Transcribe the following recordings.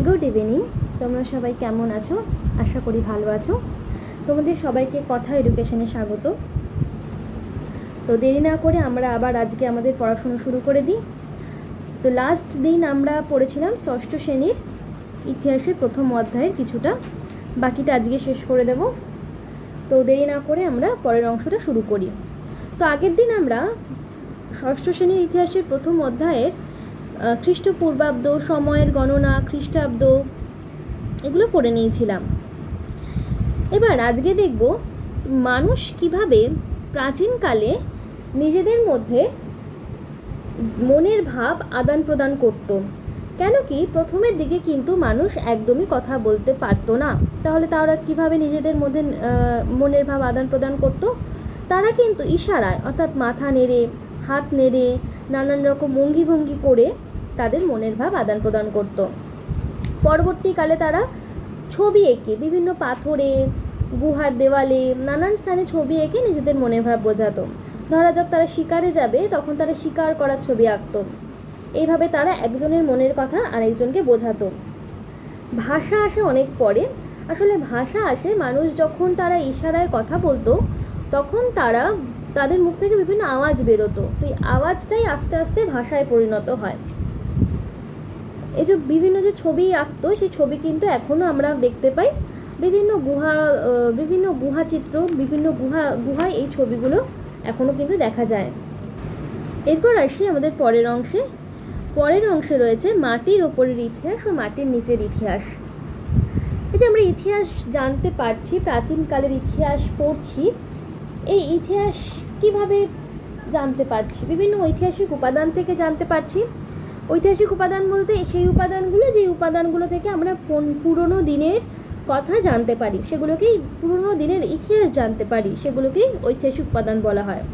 Good evening. তোমরা সবাই কেমন আছো? আশা করি ভালো আছো। তোমাদের সবাইকে কথা এডুকেশনে স্বাগত। তো দেরি না করে আমরা আবার আজকে আমাদের পড়াশোনা শুরু করে দিই। তো লাস্ট দিন আমরা পড়েছিলাম ষষ্ঠ শ্রেণীর ইতিহাসের প্রথম অধ্যায়ের কিছুটা, বাকিটা আজকে শেষ করে দেব। তো দেরি না করে আমরা পরের অংশটা শুরু করি। তো আগের দিন আমরা ষষ্ঠ শ্রেণীর ইতিহাসের প্রথম অধ্যায়ের খ্রিস্টপূর্বাব্দ, সময়ের গণনা, খ্রিস্টাব্দ এগুলো পড়ে নিয়েছিলাম। এবার আজকে দেখব মানুষ কিভাবে প্রাচীনকালে নিজেদের মধ্যে মনের ভাব আদান প্রদান করত। কেন কি প্রথমের দিকে কিন্তু মানুষ একদমই কথা বলতে পারতো না, তাহলে তারা কিভাবে নিজেদের মধ্যে মনের ভাব আদান প্রদান করত? তারা কিন্তু ইশারায়, অর্থাৎ মাথা নেড়ে, হাত নেড়ে, নানান রকম অঙ্গি ভঙ্গি করে তাদের মনের ভাব আদান প্রদান করত। পরবর্তীকালে তারা ছবি এঁকে বিভিন্ন পাথরে, গুহার দেওয়ালে, নানান স্থানে ছবি এঁকে নিজেদের মনের ভাব বোঝাতো। ধরা যাক তারা শিকারে যাবে, তখন তারা শিকার করার ছবি আঁকত। এইভাবে তারা একজনের মনের কথা আরেকজনকে বোঝাতো। ভাষা আসে অনেক পরে। আসলে ভাষা আসে মানুষ যখন তারা ইশারায় কথা বলতো, তখন তাদের মুখ থেকে বিভিন্ন আওয়াজ বেরোতো। তো এই আওয়াজটাই আস্তে আস্তে ভাষায় পরিণত হয়। এই যে বিভিন্ন যে ছবি আঁকতো, সেই ছবি কিন্তু এখনও আমরা দেখতে পাই। বিভিন্ন গুহা চিত্র, বিভিন্ন গুহায় এই ছবিগুলো এখনও কিন্তু দেখা যায়। এরপর আসি আমাদের পরের অংশে রয়েছে মাটির ওপরের ইতিহাস ও মাটির নিচের ইতিহাস। এই যে আমরা ইতিহাস জানতে পারছি, প্রাচীনকালের ইতিহাস পড়ছি, এই ইতিহাস কিভাবে জানতে পারছি? বিভিন্ন ঐতিহাসিক উপাদান থেকে জানতে পারছি। ঐতিহাসিক উপাদান বলতে সেই উপাদানগুলো, যে উপাদানগুলো থেকে আমরা পুরনো দিনের কথা জানতে পারি, সেগুলোকেই পুরনো দিনের ইতিহাস জানতে পারি, সেগুলোকেই ঐতিহাসিক উপাদান বলা হয়।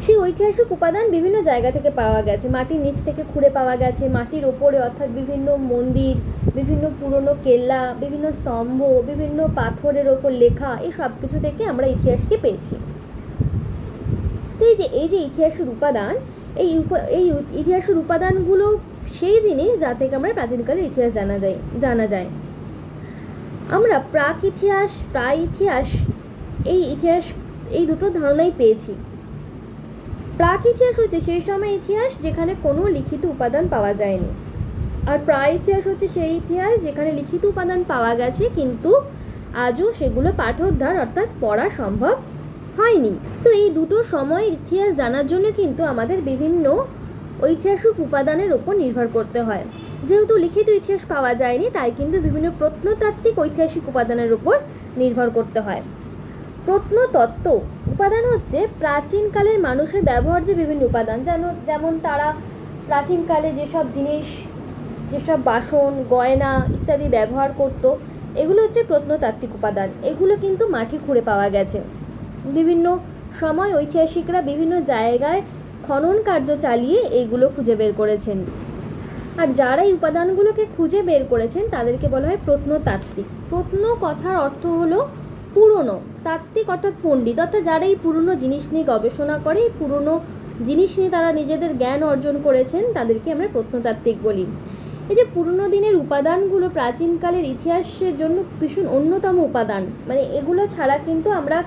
সেই ঐতিহাসিক উপাদান বিভিন্ন জায়গা থেকে পাওয়া গেছে। মাটির নিচ থেকে খুঁড়ে পাওয়া গেছে, মাটির ওপরে, অর্থাৎ বিভিন্ন মন্দির, বিভিন্ন পুরনো কেল্লা, বিভিন্ন স্তম্ভ, বিভিন্ন পাথরের ওপর লেখা, এই সব কিছু থেকে আমরা ইতিহাসকে পেয়েছি। তো এই যে ইতিহাসের উপাদান, এই ইতিহাসের উপাদানগুলো সেই জিনিস যা থেকে আমরা প্রাচীনকালের ইতিহাস জানা যায়। আমরা প্রাক ইতিহাস, প্রায় ইতিহাস, এই দুটো ধারণাই পেয়েছি। প্রাক ইতিহাস হচ্ছে সেই সময় ইতিহাস যেখানে কোনো লিখিত উপাদান পাওয়া যায়নি, আর প্রায় ইতিহাস হচ্ছে সেই ইতিহাস যেখানে লিখিত উপাদান পাওয়া গেছে, কিন্তু আজও সেগুলো পাঠোদ্ধার অর্থাৎ পড়া সম্ভব হয়নি। তো এই দুটো সময়ের ইতিহাস জানার জন্য কিন্তু আমাদের বিভিন্ন ঐতিহাসিক উপাদানের ওপর নির্ভর করতে হয়। যেহেতু লিখিত ইতিহাস পাওয়া যায়নি, তাই কিন্তু বিভিন্ন প্রত্নতাত্ত্বিক ঐতিহাসিক উপাদানের ওপর নির্ভর করতে হয়। প্রত্নতত্ত্ব উপাদান হচ্ছে প্রাচীনকালের মানুষের ব্যবহার যে বিভিন্ন উপাদান, যেমন তারা প্রাচীনকালে যেসব জিনিস, যেসব বাসন, গয়না ইত্যাদি ব্যবহার করত, এগুলো হচ্ছে প্রত্নতাত্ত্বিক উপাদান। এগুলো কিন্তু মাটি খুঁড়ে পাওয়া গেছে। বিভিন্ন সময় ঐতিহাসিকরা বিভিন্ন জায়গায় খনন কার্য চালিয়ে এইগুলো খুঁজে বের করেছেন, আর যারা এই উপাদানগুলোকে খুঁজে বের করেছেন তাদেরকে বলা হয় প্রত্নতাত্ত্বিক। প্রত্ন কথার অর্থ হলো পুরনো, তাত্ত্বিক অর্থাৎ পণ্ডিত, অর্থাৎ যারা এই পুরনো জিনিস নিয়ে গবেষণা করে, এই পুরনো জিনিস নিয়ে তারা নিজেদের জ্ঞান অর্জন করেছেন, তাদেরকে আমরা প্রত্নতাত্ত্বিক বলি। এই যে পুরনো দিনের উপাদানগুলো প্রাচীনকালের ইতিহাসের জন্য ভীষণ অন্যতম উপাদান। মানে এগুলো ছাড়া কিন্তু আমরা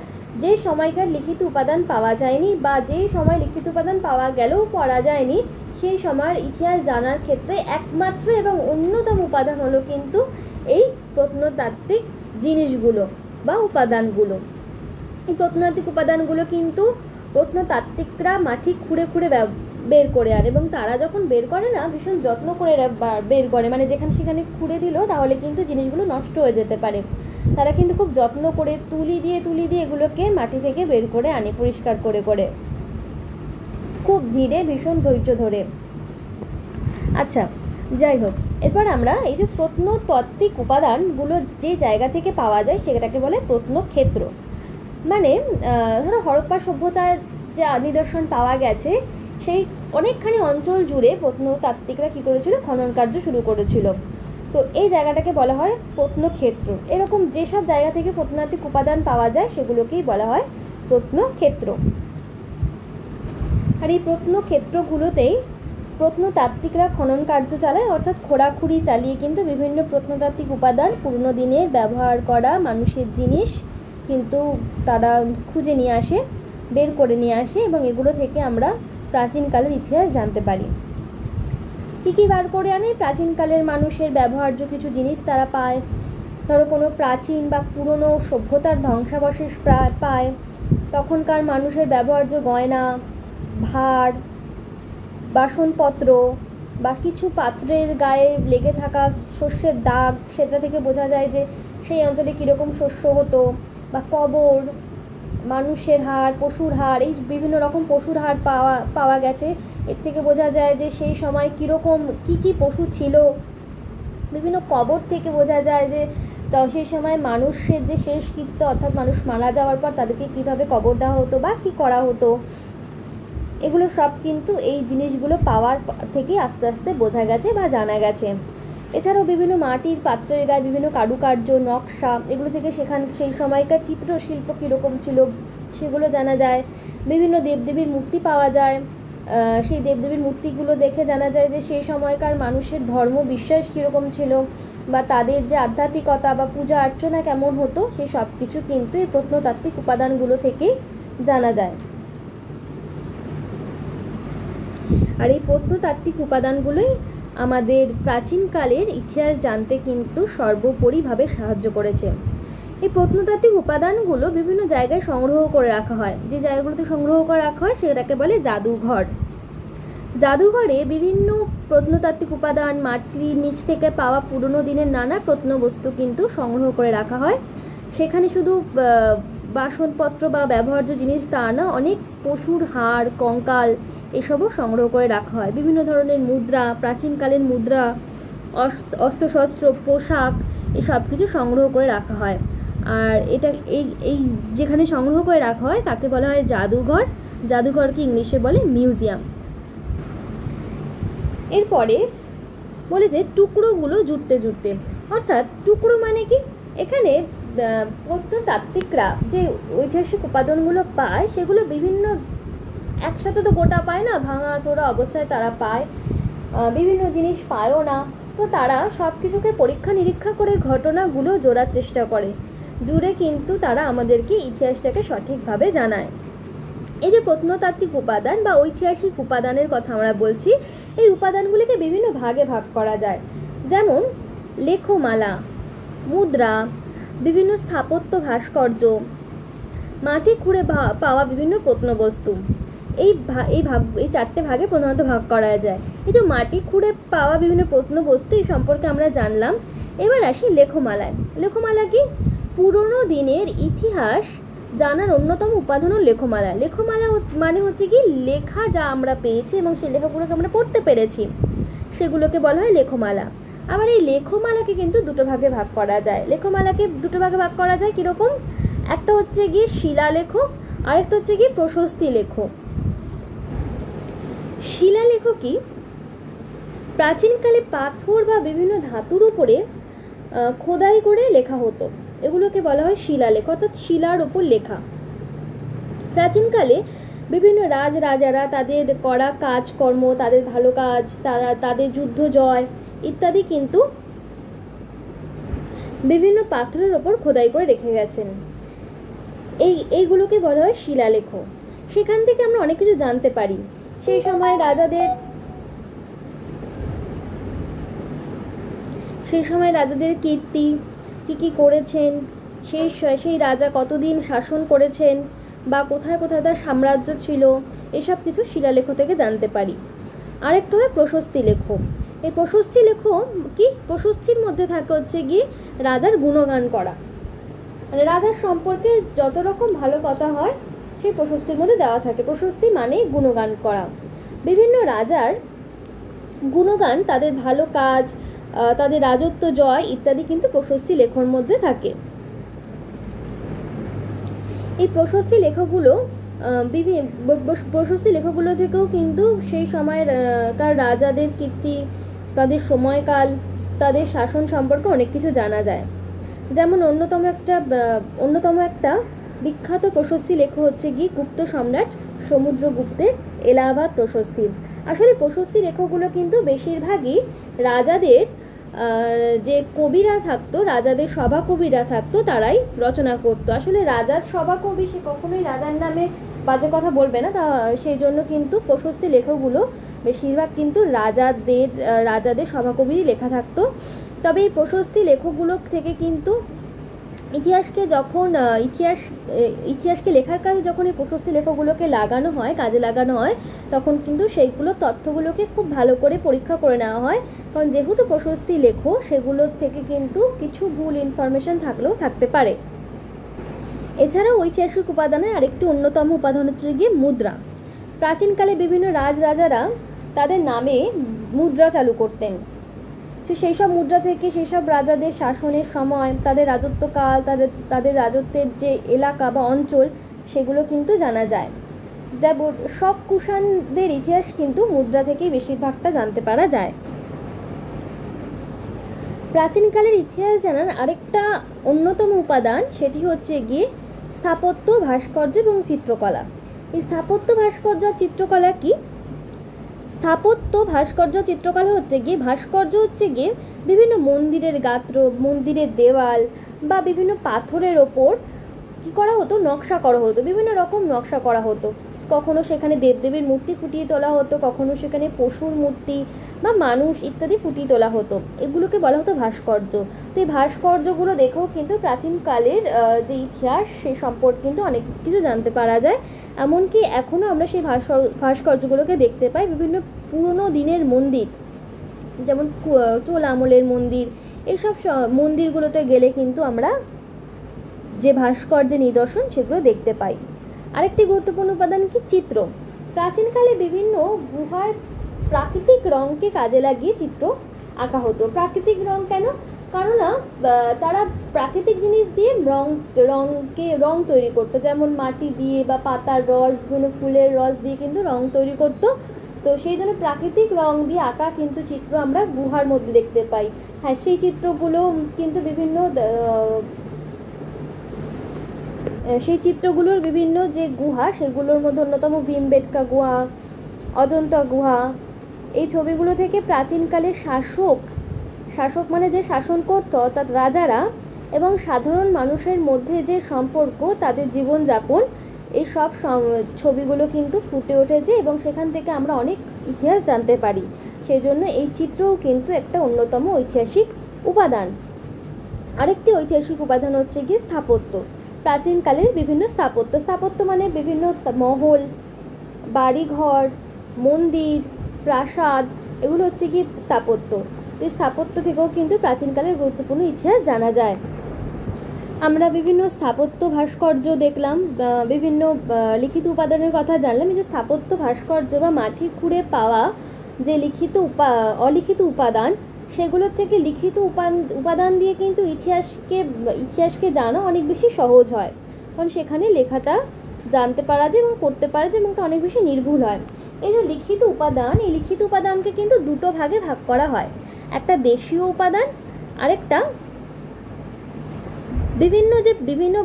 যে সময়কার লিখিত উপাদান পাওয়া যায়নি, বা যে সময় লিখিত উপাদান পাওয়া গেলেও পড়া যায়নি, সেই সময়ের ইতিহাস জানার ক্ষেত্রে একমাত্র এবং অন্যতম উপাদান হলো কিন্তু এই প্রত্নতাত্ত্বিক জিনিসগুলো বা উপাদানগুলো। এই প্রত্নতাত্ত্বিক উপাদানগুলো কিন্তু প্রত্নতাত্ত্বিকরা মাটি খুঁড়ে বের করে আনে, এবং তারা যখন বের করে না, ভীষণ যত্ন করে বের করে। মানে যেখানে সেখানে খুঁড়ে দিল তাহলে কিন্তু জিনিসগুলো নষ্ট হয়ে যেতে পারে। তারা কিন্তু খুব যত্ন করে তুলি দিয়ে এগুলোকে মাটি থেকে বের করে আনে, পরিষ্কার করে খুব ধীরে, ভীষণ ধৈর্য ধরে। আচ্ছা, যাই হোক, এরপর আমরা এই যে প্রত্নতাত্ত্বিক উপাদানগুলো যে জায়গা থেকে পাওয়া যায় সেটাকে বলে প্রত্নক্ষেত্র। মানে ধরো হরপ্পা সভ্যতার যে নিদর্শন পাওয়া গেছে, সেই অনেকখানি অঞ্চল জুড়ে প্রত্নতাত্ত্বিকরা কী করেছিল, খনন কার্য শুরু করেছিল। তো এই জায়গাটাকে বলা হয় প্রত্নক্ষেত্র। এরকম যেসব জায়গা থেকে প্রত্নতাত্ত্বিক উপাদান পাওয়া যায় সেগুলোকেই বলা হয় প্রত্নক্ষেত্র। আর এই প্রত্নক্ষেত্রগুলোতেই প্রত্নতাত্ত্বিকরা খনন কার্য চালায়, অর্থাৎ খোঁড়াখুড়ি চালিয়ে কিন্তু বিভিন্ন প্রত্নতাত্ত্বিক উপাদান, পুরনো দিনের ব্যবহার করা মানুষের জিনিস কিন্তু তারা খুঁজে নিয়ে আসে, বের করে নিয়ে আসে, এবং এগুলো থেকে আমরা প্রাচীনকালের ইতিহাস জানতে পারি। কী কী বার করে আনে? প্রাচীনকালের মানুষের ব্যবহার্য কিছু জিনিস তারা পায়, ধরো কোনো প্রাচীন বা পুরনো সভ্যতার ধ্বংসাবশেষ পায়, তখনকার মানুষের ব্যবহার্য গয়না, ভার, বাসনপত্র বা কিছু পাত্রের গায়ে লেগে থাকা শস্যের দাগ, সেটা থেকে বোঝা যায় যে সেই অঞ্চলে কীরকম শস্য হতো, বা কবর, মানুষের হাড়, পশুর হাড়, এই বিভিন্ন রকম পশুর হাড় পাওয়া গেছে, এর থেকে বোঝা যায় যে সেই সময় কীরকম কী পশু ছিল। বিভিন্ন কবর থেকে বোঝা যায় যে সেই সময় মানুষের যে শেষকৃত্য, অর্থাৎ মানুষ মারা যাওয়ার পর তাদেরকে কীভাবে কবর দেওয়া হতো বা কী করা হতো, এগুলো সব কিন্তু এই জিনিসগুলো পাওয়ার থেকে আস্তে আস্তে বোঝা গেছে বা জানা গেছে। এছাড়াও বিভিন্ন মাটির পাত্রের গায়ে বিভিন্ন কারুকার্য, নকশা, এগুলো থেকে সেই সময়কার চিত্রশিল্প কীরকম ছিল সেগুলো জানা যায়। বিভিন্ন দেবদেবীর মূর্তি পাওয়া যায়, সেই দেবদেবীর মূর্তিগুলো দেখে জানা যায় যে সেই সময়কার মানুষের ধর্ম বিশ্বাস কীরকম ছিল, বা তাদের যে আধ্যাত্মিকতা বা পূজা অর্চনা কেমন হতো, সেই সব কিছু কিন্তু এই প্রত্নতাত্ত্বিক উপাদানগুলো থেকেই জানা যায়। আর এই প্রত্নতাত্ত্বিক উপাদানগুলোই আমাদের প্রাচীনকালের ইতিহাস জানতে কিন্তু সর্বোপরিভাবে সাহায্য করেছে। এই প্রত্নতাত্ত্বিক উপাদানগুলো বিভিন্ন জায়গায় সংগ্রহ করে রাখা হয়, যে জায়গাগুলোতে সংগ্রহ করে রাখা হয় সেটাকে বলে জাদুঘর। জাদুঘরে বিভিন্ন প্রত্নতাত্ত্বিক উপাদান, মাটির নিচ থেকে পাওয়া পুরনো দিনের নানা প্রত্নবস্তু কিন্তু সংগ্রহ করে রাখা হয়। সেখানে শুধু বাসনপত্র বা ব্যবহার্য জিনিস তা না, অনেক পশুর হাড়, কঙ্কাল এসবও সংগ্রহ করে রাখা হয়। বিভিন্ন ধরনের মুদ্রা, প্রাচীনকালের মুদ্রা, অস্ত্রশস্ত্র, পোশাক, এসব কিছু সংগ্রহ করে রাখা হয়। আর এটা এই যেখানে সংগ্রহ করে রাখা হয় তাকে বলা হয় জাদুঘর। জাদুঘরকে ইংলিশে বলে মিউজিয়াম। এরপরে বলেছে টুকরোগুলো জুড়তে, অর্থাৎ টুকরো মানে কি? এখানে প্রত্নতাত্ত্বিকরা যে ঐতিহাসিক উপাদানগুলো পায় সেগুলো বিভিন্ন, একসাথে তো গোটা পায় না, ভাঙাচোরা অবস্থায় তারা পায়, বিভিন্ন জিনিস পায়ও না, তো তারা সব কিছুকে পরীক্ষা নিরীক্ষা করে ঘটনাগুলো জোড়ার চেষ্টা করে, জুড়ে কিন্তু তারা আমাদেরকে ইতিহাসটাকে সঠিকভাবে জানায়। এই যে প্রত্নতাত্ত্বিক উপাদান বা ঐতিহাসিক উপাদানের কথা আমরা বলছি, এই উপাদানগুলিকে বিভিন্ন ভাগে ভাগ করা যায়, যেমন লেখমালা, মুদ্রা, বিভিন্ন স্থাপত্য ভাস্কর্য, মাটি খুঁড়ে পাওয়া বিভিন্ন প্রত্নবস্তু। এই চারটে ভাগে প্রধানত ভাগ করা যায়। এই যে মাটি খুঁড়ে পাওয়া বিভিন্ন প্রত্নবস্তু, এই সম্পর্কে আমরা জানলাম। এবার আসি লেখমালায়। লেখমালা কি? পুরনো দিনের ইতিহাস জানার অন্যতম উপাদান লেখমালা। লেখমালা মানে হচ্ছে কি, লেখা যা আমরা পেয়েছি এবং সেই লেখাগুলোকে আমরা পড়তে পেরেছি সেগুলোকে বলা হয় লেখমালা। আবার এই লেখমালাকে কিন্তু দুটো ভাগে ভাগ করা যায়। লেখমালাকে দুটো ভাগে ভাগ করা যায় কীরকম? একটা হচ্ছে গিয়ে শিলালেখ, আরেকটা হচ্ছে গিয়ে প্রশস্তি লেখ। শিলালেখ কি? প্রাচীনকালে পাথর বা বিভিন্ন ধাতুর উপরে খোদাই করে লেখা হতো, এগুলোকে বলা হয় শিলালেখ, অর্থাৎ শিলার ওপর লেখা। প্রাচীনকালে বিভিন্ন রাজারা তাদের করা কাজকর্ম, তাদের ভালো কাজ, তাদের যুদ্ধ জয় ইত্যাদি কিন্তু বিভিন্ন পাথরের ওপর খোদাই করে রেখে গেছেন। এইগুলোকে বলা হয় শিলালেখ। সেখান থেকে আমরা অনেক কিছু জানতে পারি। সেই সময় রাজাদের কীর্তি, কী করেছেন, সেই রাজা কতদিন শাসন করেছেন, বা কোথায় কোথায় তার সাম্রাজ্য ছিল, এসব কিছু শিলালেখ থেকে জানতে পারি। আরেকটা হয় প্রশস্তি লেখ। এই প্রশস্তি লেখ কি? প্রশস্তির মধ্যে থাকে হচ্ছে গিয়ে রাজার গুণগান করা, মানে রাজার সম্পর্কে যত রকম ভালো কথা হয় সেই প্রশস্তির মধ্যে দেওয়া থাকে। প্রশস্তি মানে গুণগান করা, বিভিন্ন রাজার গুণগান, তাদের ভালো কাজ, তাদের রাজত্ব জয় ইত্যাদি কিন্তু প্রশস্তি লেখর মধ্যে থাকে। এই প্রশস্তি লেখগুলো থেকেও কিন্তু সেই সময়ের রাজাদের কীর্তি, তাদের সময়কাল, তাদের শাসন সম্পর্কে অনেক কিছু জানা যায়। যেমন অন্যতম একটা বিখ্যাত প্রশস্তি লেখ হচ্ছে গিয়ে গুপ্ত সম্রাট সমুদ্রগুপ্তের এলাহাবাদ প্রশস্তি। আসলে প্রশস্তি লেখকগুলো কিন্তু বেশিরভাগই রাজাদের যে কবিরা থাকতো, রাজাদের সভা কবিরা থাকতো, তারাই রচনা করতো। আসলে রাজার সভা কবি সে কখনোই রাজার নামে বাজে কথা বলবে না, তা সেই জন্য কিন্তু প্রশস্তি লেখকগুলো বেশিরভাগ কিন্তু রাজাদের সভাকবিরই লেখা থাকতো। তবে এই প্রশস্তি লেখকগুলো থেকে কিন্তু ইতিহাসকে লেখার কাজে যখন এই প্রশস্তি লেখকগুলোকে কাজে লাগানো হয়, তখন কিন্তু সেইগুলো তথ্যগুলোকে খুব ভালো করে পরীক্ষা করে নেওয়া হয়। কারণ যেহেতু প্রশস্তি লেখো, সেগুলোর থেকে কিন্তু কিছু ভুল ইনফরমেশন থাকতে পারে। এছাড়াও ঐতিহাসিক উপাদানের আরেকটি অন্যতম উপাদান হচ্ছে গিয়ে মুদ্রা। প্রাচীনকালে বিভিন্ন রাজারা তাদের নামে মুদ্রা চালু করতেন। সেই সব মুদ্রা থেকে সেই সব রাজাদের শাসনের সময়, তাদের রাজত্বকাল, তাদের রাজত্বের যে এলাকা বা অঞ্চল, সেগুলো কিন্তু জানা যায়। যেমন সব কুষাণদের ইতিহাস কিন্তু মুদ্রা থেকেই বেশিরভাগটা জানতে পারা যায়। প্রাচীনকালের ইতিহাস জানার আরেকটা অন্যতম উপাদান, সেটি হচ্ছে গিয়ে স্থাপত্য, ভাস্কর্য এবং চিত্রকলা। এই স্থাপত্য, ভাস্কর্য, চিত্রকলা কি? স্থাপত্য, ভাস্কর্য, চিত্রকলা হচ্ছে গিয়ে, ভাস্কর্য হচ্ছে গিয়ে বিভিন্ন মন্দিরের গাত্র, মন্দিরের দেওয়াল বা বিভিন্ন পাথরের ওপর কী করা হতো, নকশা করা হতো, বিভিন্ন রকম নকশা করা হতো। কখনো সেখানে দেবদেবীর মূর্তি ফুটিয়ে তোলা হতো, কখনো সেখানে পশুর মূর্তি বা মানুষ ইত্যাদি ফুটিয়ে তোলা হতো। এগুলোকে বলা হতো ভাস্কর্য। তো এই ভাস্কর্যগুলো দেখেও কিন্তু প্রাচীনকালের যে ইতিহাস, সেই সম্পর্কে কিন্তু অনেক কিছু জানতে পারা যায়। এমনকি এখনও আমরা সেই ভাস্কর্যগুলোকে দেখতে পাই। বিভিন্ন পুরনো দিনের মন্দির, যেমন চোল আমলের মন্দির, এইসব মন্দিরগুলোতে গেলে কিন্তু আমরা যে ভাস্কর্যের নিদর্শন, সেগুলো দেখতে পাই। আরেকটি গুরুত্বপূর্ণ উপাদান কি? চিত্র। প্রাচীনকালে বিভিন্ন গুহার প্রাকৃতিক রঙকে কাজে লাগিয়ে চিত্র আঁকা হতো। প্রাকৃতিক রং কেন? কারণ তারা প্রাকৃতিক জিনিস দিয়ে রং তৈরি করতো, যেমন মাটি দিয়ে বা পাতার রস, বিভিন্ন ফুলের রস দিয়ে কিন্তু রং তৈরি করতো। তো সেই জন্য প্রাকৃতিক রং দিয়ে আঁকা কিন্তু চিত্র আমরা গুহার মধ্যে দেখতে পাই। হ্যাঁ, সেই চিত্রগুলো কিন্তু সেই চিত্রগুলোর বিভিন্ন যে গুহা, সেগুলোর মধ্যে অন্যতম ভীমবেটকা গুহা, অজন্তা গুহা। এই ছবিগুলো থেকে প্রাচীনকালের শাসক মানে যে শাসন করত, অর্থাৎ রাজারা এবং সাধারণ মানুষের মধ্যে যে সম্পর্ক, তাদের জীবনযাপন, এই সব ছবিগুলো কিন্তু ফুটে উঠেছে এবং সেখান থেকে আমরা অনেক ইতিহাস জানতে পারি। সেই জন্য এই চিত্রও কিন্তু একটা অন্যতম ঐতিহাসিক উপাদান। আরেকটি ঐতিহাসিক উপাদান হচ্ছে গিয়ে স্থাপত্য। প্রাচীনকালের বিভিন্ন স্থাপত্য মানে বিভিন্ন মহল, বাড়িঘর, মন্দির, প্রাসাদ, এগুলো হচ্ছে কি স্থাপত্য। এই স্থাপত্য থেকেও কিন্তু প্রাচীনকালের গুরুত্বপূর্ণ ইতিহাস জানা যায়। আমরা বিভিন্ন স্থাপত্য ভাস্কর্য দেখলাম, বিভিন্ন লিখিত উপাদানের কথা জানলাম। এই যে স্থাপত্য ভাস্কর্য বা মাটি খুঁড়ে পাওয়া যে অলিখিত উপাদান, সেগুলোর থেকে লিখিত উপাদান দিয়ে কিন্তু ইতিহাসকে জানা অনেক বেশি সহজ হয়। কারণ সেখানে লেখাটা জানতে পারা যায় এবং পড়তে পারা যায় এবং তা অনেক বেশি নির্ভুল হয়। এই যে লিখিত উপাদান, এই লিখিত উপাদানকে কিন্তু দুটো ভাগে ভাগ করা হয়। একটা দেশীয় উপাদান, আরেকটা বিভিন্ন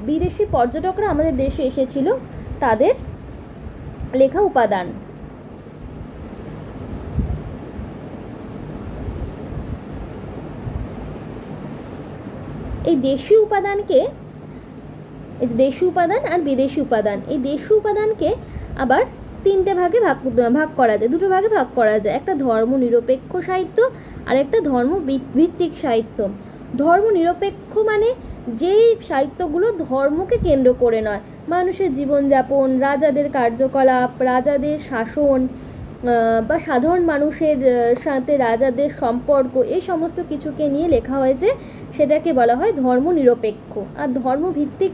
বিদেশি পর্যটকরা আমাদের দেশে এসেছিল, তাদের লেখা উপাদান। এই দেশীয় উপাদানকে, দেশীয় উপাদান আর বিদেশি উপাদান, এই দেশীয় উপাদানকে আবার তিনটে ভাগে ভাগ করা যায়, দুটো ভাগে ভাগ করা যায়। একটা ধর্মনিরপেক্ষ সাহিত্য আর একটা ধর্মভিত্তিক সাহিত্য। ধর্মনিরপেক্ষ মানে যেই সাহিত্যগুলো ধর্মকে কেন্দ্র করে নয়, মানুষের জীবনযাপন, রাজাদের কার্যকলাপ, রাজাদের শাসন বা সাধারণ মানুষের সাথে রাজাদের সম্পর্ক, এই সমস্ত কিছুকে নিয়ে লেখা হয়েছে, সেটাকে বলা হয় ধর্মনিরপেক্ষ। আর ধর্মভিত্তিক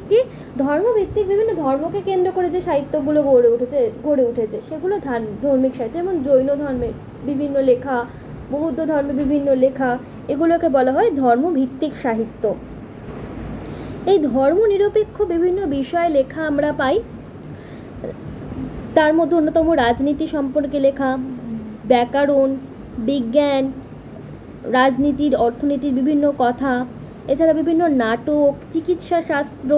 বিভিন্ন ধর্মকে কেন্দ্র করে যে সাহিত্যগুলো গড়ে উঠেছে সেগুলো ধার্মিক সাহিত্য। যেমন জৈন ধর্মের বিভিন্ন লেখা, বৌদ্ধ ধর্মের বিভিন্ন লেখা, এগুলোকে বলা হয় ধর্মভিত্তিক সাহিত্য। এই ধর্মনিরপেক্ষ বিভিন্ন বিষয়ে লেখা আমরা পাই। তার মধ্যে অন্যতম রাজনীতি সম্পর্কে লেখা, ব্যাকরণ, বিজ্ঞান, রাজনীতির, অর্থনীতির বিভিন্ন কথা, এছাড়া বিভিন্ন নাটক, চিকিৎসা শাস্ত্র,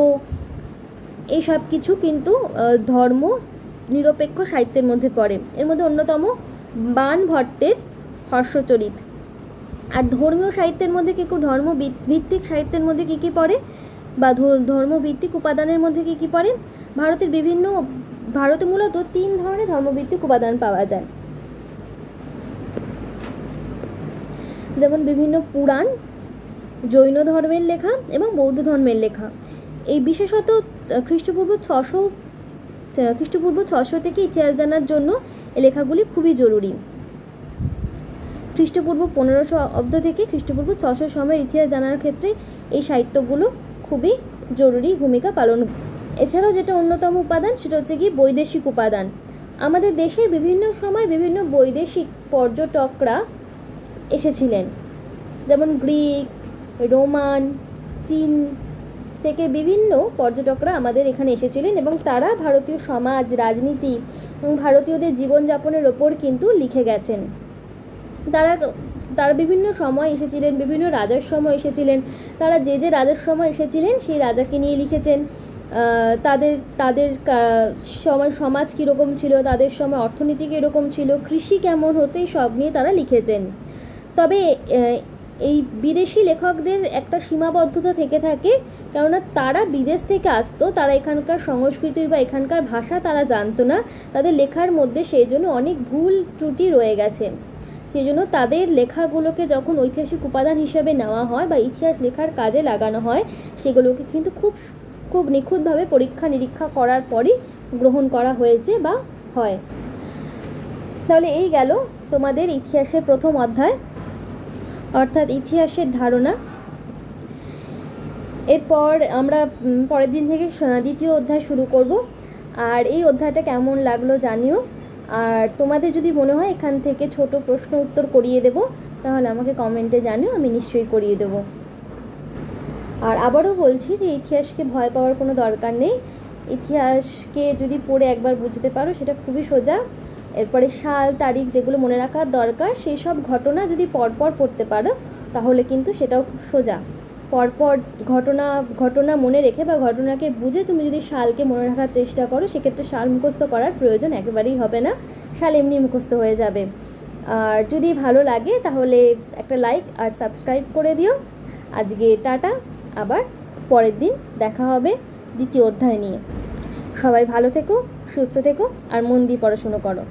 এই সব কিছু কিন্তু নিরপেক্ষ সাহিত্যের মধ্যে পড়ে। এর মধ্যে অন্যতম বাণ ভট্টের হর্ষচরিত। আর ধর্মীয় সাহিত্যের মধ্যে ধর্মভিত্তিক সাহিত্যের মধ্যে কী কী পড়ে বা ধর্মভিত্তিক উপাদানের মধ্যে কী কী পড়ে? ভারতে মূলত 3 ধরনের ধর্মভিত্তিক উপাদান পাওয়া যায়, যেমন বিভিন্ন পুরাণ, জৈন ধর্মের লেখা এবং বৌদ্ধ ধর্মের লেখা। এই বিশেষত খ্রিস্টপূর্ব 600 থেকে ইতিহাস জানার জন্য এই লেখাগুলি খুবই জরুরি। খ্রিস্টপূর্ব 1500 অব্দ থেকে খ্রিস্টপূর্ব 600 সময়ের ইতিহাস জানার ক্ষেত্রে এই সাহিত্যগুলো খুবই জরুরি ভূমিকা পালন। এছাড়াও যেটা অন্যতম উপাদান সেটা হচ্ছে কি বৈদেশিক উপাদান। আমাদের দেশে বিভিন্ন সময় বিভিন্ন বৈদেশিক পর্যটকরা এসেছিলেন, যেমন গ্রিক, রোমান, চীন থেকে বিভিন্ন পর্যটকরা আমাদের এখানে এসেছিলেন এবং তারা ভারতীয় সমাজ, রাজনীতি এবং ভারতীয়দের জীবনযাপনের ওপর কিন্তু লিখে গেছেন। তারা বিভিন্ন সময় এসেছিলেন, বিভিন্ন রাজার সময় এসেছিলেন। তারা যে রাজার সময় এসেছিলেন সেই রাজাকে নিয়ে লিখেছেন। তাদের সময় সমাজ কীরকম ছিল, তাদের সময় অর্থনীতি কীরকম ছিল, কৃষি কেমন হতো, এই সব নিয়ে তারা লিখেছেন। তবে এই বিদেশি লেখকদের একটা সীমাবদ্ধতা থেকে থাকে, কেননা তারা বিদেশ থেকে আসতো, তারা এখানকার সংস্কৃতি বা এখানকার ভাষা তারা জানতো না। তাদের লেখার মধ্যে সেই জন্য অনেক ভুল ত্রুটি রয়ে গেছে। সেই জন্য তাদের লেখাগুলোকে যখন ঐতিহাসিক উপাদান হিসেবে নেওয়া হয় বা ইতিহাস লেখার কাজে লাগানো হয়, সেগুলোকে কিন্তু খুব নিখুঁতভাবে পরীক্ষা নিরীক্ষা করার পরই গ্রহণ করা হয়েছে বা হয়। তাহলে এই গেল তোমাদের ইতিহাসের প্রথম অধ্যায়, অর্থাৎ ইতিহাসের ধারণা। এরপর আমরা পরের দিন থেকে দ্বিতীয় অধ্যায় শুরু করব। আর এই অধ্যায়টা কেমন লাগলো জানিও। আর তোমাদের যদি মনে হয় এখান থেকে ছোট প্রশ্ন উত্তর করিয়ে দেব, তাহলে আমাকে কমেন্টে জানিও, আমি নিশ্চয়ই করিয়ে দেব। আর আবারও বলছি যে ইতিহাসকে ভয় পাওয়ার কোনো দরকার নেই। ইতিহাসকে যদি পড়ে একবার বুঝতে পারো সেটা খুবই সোজা। এরপরে সাল তারিখ যেগুলো মনে রাখার দরকার, সেই সব ঘটনা যদি পরপর পড়তে পারো তাহলে কিন্তু সেটাও খুব সোজা। পরপর ঘটনা মনে রেখে বা ঘটনাকে বুঝে তুমি যদি সালকে মনে রাখার চেষ্টা করো, সেক্ষেত্রে সাল মুখস্থ করার প্রয়োজন একেবারেই হবে না, সাল এমনি মুখস্থ হয়ে যাবে। আর যদি ভালো লাগে তাহলে একটা লাইক আর সাবস্ক্রাইব করে দিও। আজকে টাটা, আবার পরের দিন দেখা হবে দ্বিতীয় অধ্যায় নিয়ে। সবাই ভালো থেকো, সুস্থ থেকো আর মন দিয়ে পড়াশুনো করো।